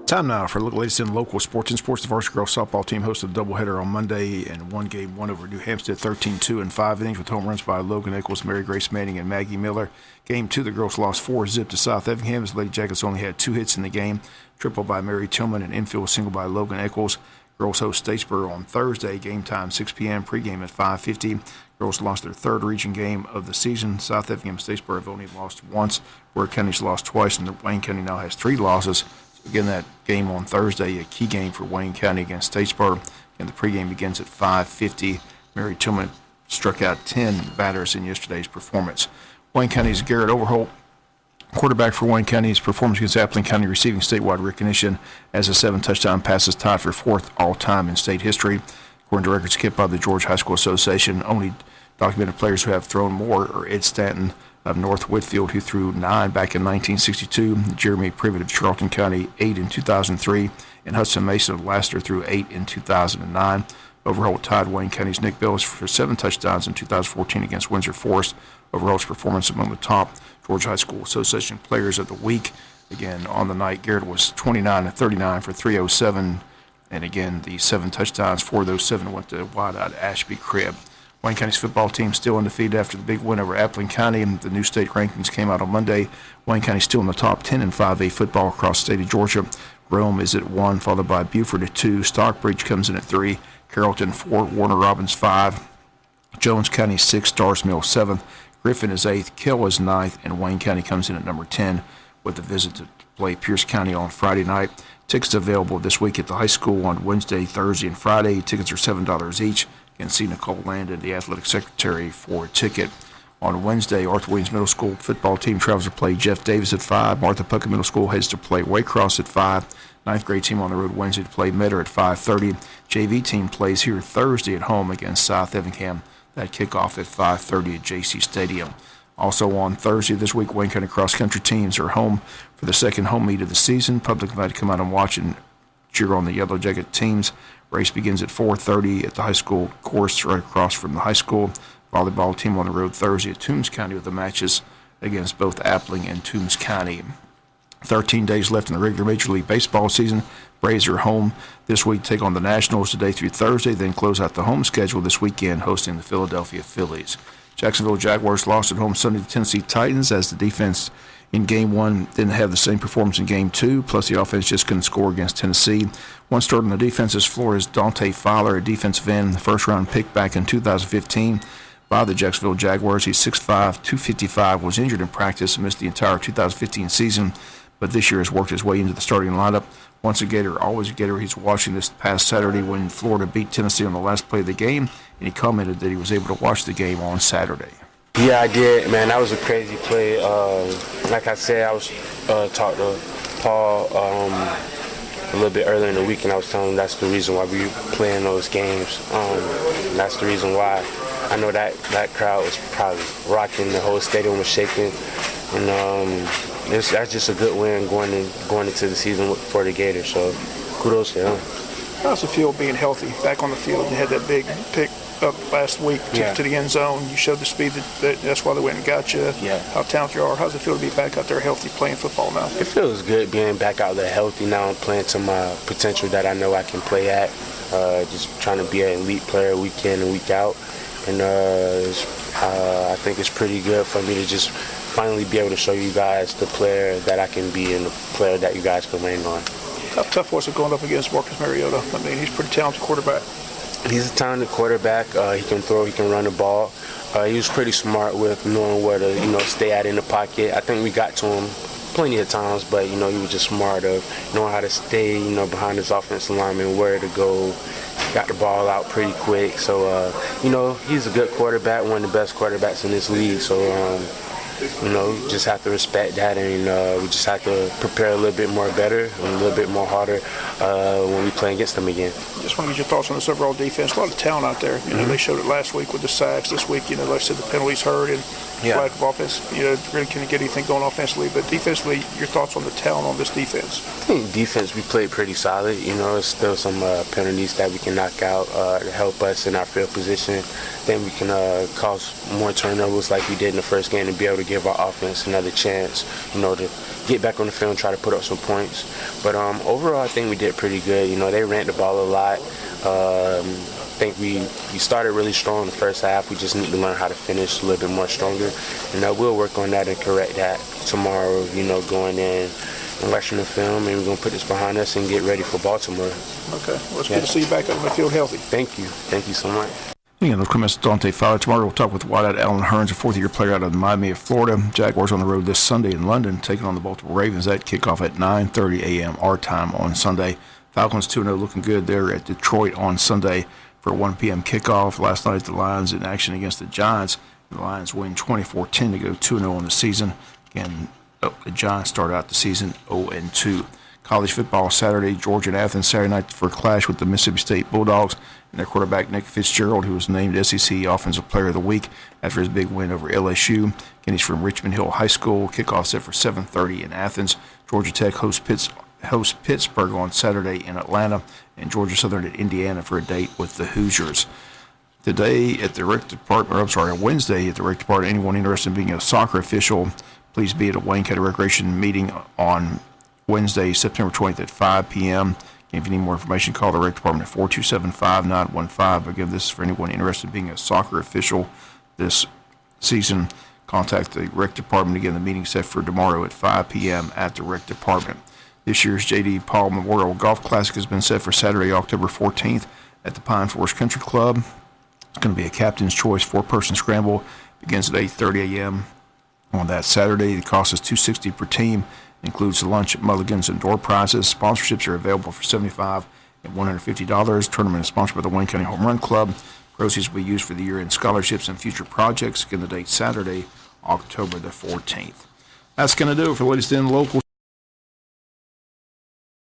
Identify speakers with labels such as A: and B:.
A: Time now for a look at the latest in local sports. In sports, the varsity girls softball team hosted a doubleheader on Monday and one game won over New Hampstead 13-2 in 5 innings with home runs by Logan Eccles, Mary Grace Manning, and Maggie Miller. Game 2, the girls lost 4-0 to South Effingham as Lady Jackets only had 2 hits in the game, triple by Mary Tillman and infield single by Logan Eccles. Girls host Statesboro on Thursday, game time 6 p.m., pregame at 5:50. Girls lost their third region game of the season. South Effingham and Statesboro have only lost once. Ware County's lost twice, and Wayne County now has 3 losses. Again, that game on Thursday, a key game for Wayne County against Statesboro. And the pregame begins at 5:50. Mary Tillman struck out 10 batters in yesterday's performance. Wayne County's Garrett Overholt, quarterback for Wayne County's performance against Appling County, receiving statewide recognition as a 7-touchdown pass is tied for 4th all-time in state history. According to records kept by the Georgia High School Association, only documented players who have thrown more are Ed Stanton of North Whitfield, who threw 9 back in 1962, Jeremy Privet of Charlton County, 8 in 2003, and Hudson Mason of Lassiter threw 8 in 2009. Overholt tied Wayne County's Nick Billis for 7 touchdowns in 2014 against Windsor Forest. Overholt's performance among the top Georgia High School Association players of the week. Again, on the night, Garrett was 29-39 for 307, and again, the 7 touchdowns, 4 of those 7 went to wide-eyed Ashby Cribb. Wayne County's football team still undefeated after the big win over Appling County. The new state rankings came out on Monday. Wayne County still in the top 10 in 5A football across the state of Georgia. Rome is at 1, followed by Buford at 2. Stockbridge comes in at 3. Carrollton 4. Warner Robins 5. Jones County 6. Stars Mill 7th. Griffin is 8th. Kill is 9th. And Wayne County comes in at number 10 with a visit to play Pierce County on Friday night. Tickets available this week at the high school on Wednesday, Thursday, and Friday. Tickets are $7 each. You can see Nicole Landon, the athletic secretary, for a ticket. On Wednesday, Arthur Williams Middle School football team travels to play Jeff Davis at 5. Martha Puckett Middle School heads to play Waycross at 5. 9th grade team on the road Wednesday to play Metter at 5:30. JV team plays here Thursday at home against South Effingham. That kickoff at 5:30 at JC Stadium. Also on Thursday this week, Wayne County cross-country teams are home for the second home meet of the season. Public invited to come out and watch and cheer on the Yellow Jacket teams. Race begins at 4:30 at the high school course right across from the high school. Volleyball team on the road Thursday at Toombs County with the matches against both Appling and Toombs County. 13 days left in the regular Major League Baseball season. Braves are home this week to take on the Nationals today through Thursday, then close out the home schedule this weekend hosting the Philadelphia Phillies. Jacksonville Jaguars lost at home Sunday to Tennessee Titans as the defense in Game 1 didn't have the same performance in Game 2, plus the offense just couldn't score against Tennessee. One start on the defense's floor is Dante Fowler, a defensive end, the first-round pick back in 2015 by the Jacksonville Jaguars. He's 6'5", 255, was injured in practice and missed the entire 2015 season, but this year has worked his way into the starting lineup. Once a Gator, always a Gator. He's watching this past Saturday when Florida beat Tennessee on the last play of the game, and he commented that he was able to watch the game on Saturday.
B: Yeah, I did, man. That was a crazy play. Like I said, I was talking to Paul a little bit earlier in the week, and I was telling him that's the reason why we playing those games. And that's the reason why I know that crowd was probably rocking. The whole stadium was shaking, and that's just a good win going into the season for the Gators. So kudos to them.
C: How's it feel being healthy back on the field? You had that big pick up last week to the end zone. You showed the speed that's why they went and got you.
B: Yeah.
C: How talented you are. How's it feel to be back out there healthy playing football now?
B: It feels good being back out there healthy now and playing to my potential that I know I can play at. Just trying to be an elite player week in and week out. And I think it's pretty good for me to just finally be able to show you guys the player that I can be and the player that you guys can lean on.
C: How tough was it going up against Marcus Mariota? I mean, he's a pretty talented quarterback.
B: He's a talented quarterback. He can throw, he can run the ball. He was pretty smart with knowing where to, stay out in the pocket. I think we got to him plenty of times, but, he was just smart of knowing how to stay, behind his offensive lineman, where to go. Got the ball out pretty quick. So, he's a good quarterback, one of the best quarterbacks in this league. So, we just have to respect that, and we just have to prepare a little bit more better and a little bit more harder when we play against them again.
C: Just want to get your thoughts on this overall defense. A lot of talent out there. They showed it last week with the sacks. This week, like I said, the penalties hurt and lack of offense. Really couldn't get anything going offensively. But defensively, your thoughts on the talent on this defense?
B: I think defense, we played pretty solid. There's still some penalties that we can knock out to help us in our field position. Then we can cause more turnovers like we did in the first game to be able to give our offense another chance, to get back on the field and try to put up some points. But overall, I think we did pretty good. They ran the ball a lot. I think we started really strong in the first half. We just need to learn how to finish a little bit more stronger. And we'll work on that and correct that tomorrow, going in and watching the film, and we're going to put this behind us and get ready for Baltimore.
C: Okay. Well, it's good to see you back up on the field healthy.
B: Thank you. Thank you so much.
A: Those comments Dante Fowler. Tomorrow we'll talk with wideout Alan Hearns, a fourth-year player out of Miami of Florida. Jaguars on the road this Sunday in London, taking on the Baltimore Ravens. That kickoff at 9:30 a.m. our time on Sunday. Falcons 2-0 looking good there at Detroit on Sunday for a 1 p.m. kickoff. Last night the Lions in action against the Giants. The Lions win 24-10 to go 2-0 on the season. Again, the Giants start out the season 0-2. College football Saturday, Georgia and Athens Saturday night for a clash with the Mississippi State Bulldogs and their quarterback Nick Fitzgerald, who was named SEC Offensive Player of the Week after his big win over LSU. Again, he's from Richmond Hill High School. Kickoff set for 7:30 in Athens. Georgia Tech hosts Pittsburgh on Saturday in Atlanta, and Georgia Southern at Indiana for a date with the Hoosiers. Today at the rec department, Wednesday at the rec department, anyone interested in being a soccer official, please be at a Wayne County Recreation meeting on Wednesday, September 20th at 5 p.m. If you need more information, call the rec department at 427-5915. Again, this is for anyone interested in being a soccer official this season. Contact the rec department. Again, the meeting set for tomorrow at 5 p.m. at the rec department. This year's J.D. Paul Memorial Golf Classic has been set for Saturday, October 14th at the Pine Forest Country Club. It's going to be a captain's choice 4-person scramble. Begins at 8:30 a.m. on that Saturday. The cost is $260 per team. Includes lunch, mulligans, and door prizes. Sponsorships are available for $75 and $150. Tournament is sponsored by the Wayne County Home Run Club. Proceeds will be used for the year-end scholarships and future projects. Again, the date Saturday, October the 14th. That's going to do it for the latest in local